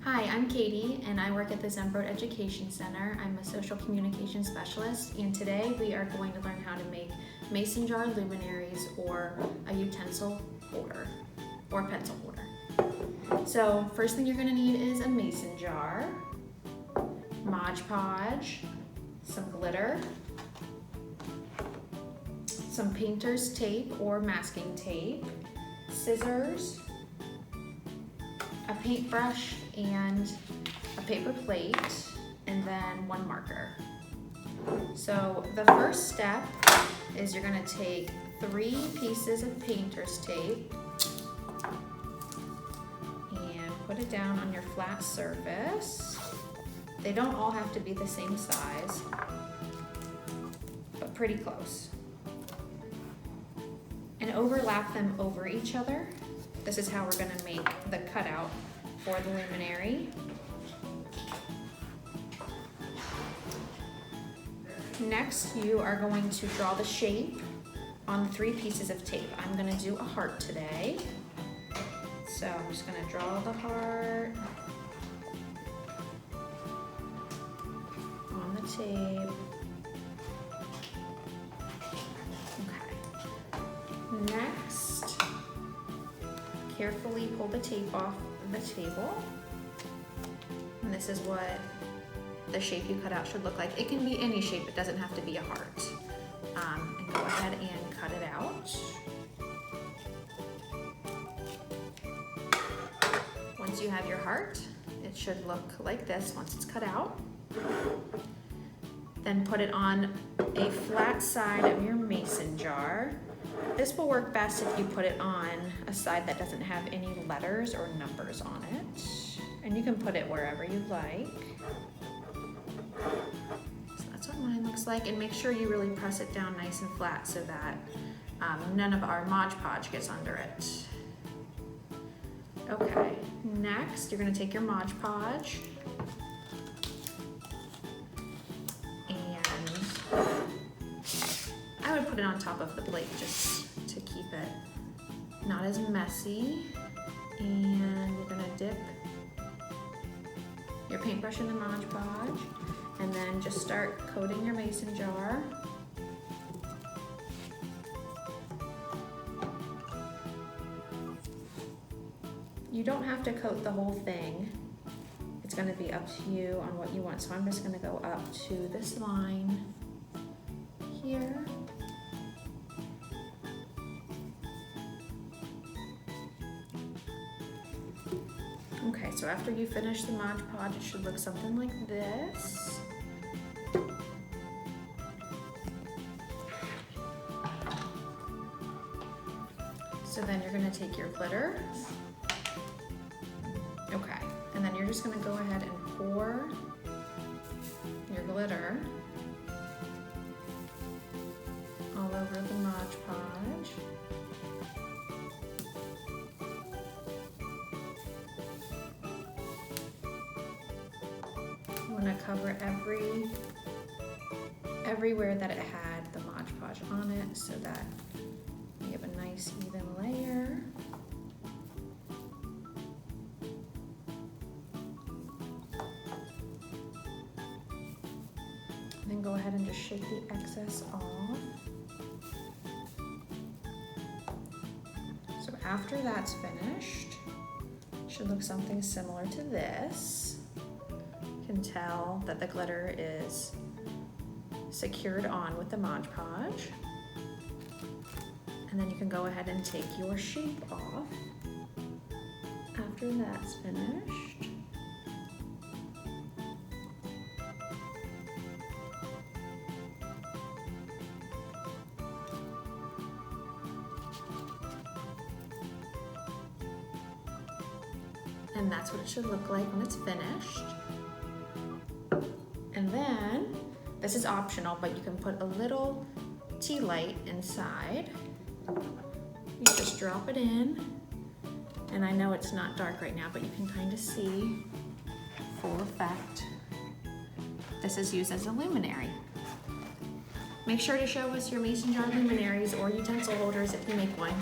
Hi, I'm Katie and I work at the Zembrodt Education Center. I'm a social communication specialist, and today we are going to learn how to make mason jar luminaries or a utensil holder or pencil holder. So first thing you're going to need is a mason jar, Mod Podge, some glitter, some painter's tape or masking tape, scissors, a paintbrush and a paper plate, and then one marker. So the first step is you're going to take 3 pieces of painter's tape and put it down on your flat surface. They don't all have to be the same size, but pretty close. And overlap them over each other. This is how we're going to make the cutout for the luminary. Next, you are going to draw the shape on the 3 pieces of tape. I'm going to do a heart today. So I'm just going to draw the heart on the tape. Okay. Next, carefully pull the tape off the table. And this is what the shape you cut out should look like. It can be any shape, it doesn't have to be a heart. And go ahead and cut it out. Once you have your heart, it should look like this once it's cut out. Then put it on a flat side of your mason jar. This will work best if you put it on a side that doesn't have any letters or numbers on it. And you can put it wherever you like. So that's what mine looks like. And make sure you really press it down nice and flat so that none of our Mod Podge gets under it. Okay, next you're going to take your Mod Podge and I would put it on top of the plate just to keep it not as messy. And you're gonna dip your paintbrush in the Mod Podge and then just start coating your mason jar. You don't have to coat the whole thing. It's gonna be up to you on what you want. So I'm just gonna go up to this line here. Okay, so after you finish the Mod Podge, it should look something like this. So then you're going to take your glitter. Okay, and then you're just going to go ahead and pour your glitter all over the Mod Podge. You want to cover everywhere that it had the Mod Podge on it so that you have a nice even layer. And then go ahead and just shake the excess off. So after that's finished, it should look something similar to this. You can tell that the glitter is secured on with the Mod Podge. And then you can go ahead and take your shape off after that's finished. And that's what it should look like when it's finished. And then, this is optional, but you can put a little tea light inside. You just drop it in. And I know it's not dark right now, but you can kind of see full effect. This is used as a luminary. Make sure to show us your mason jar luminaries or utensil holders if you make one.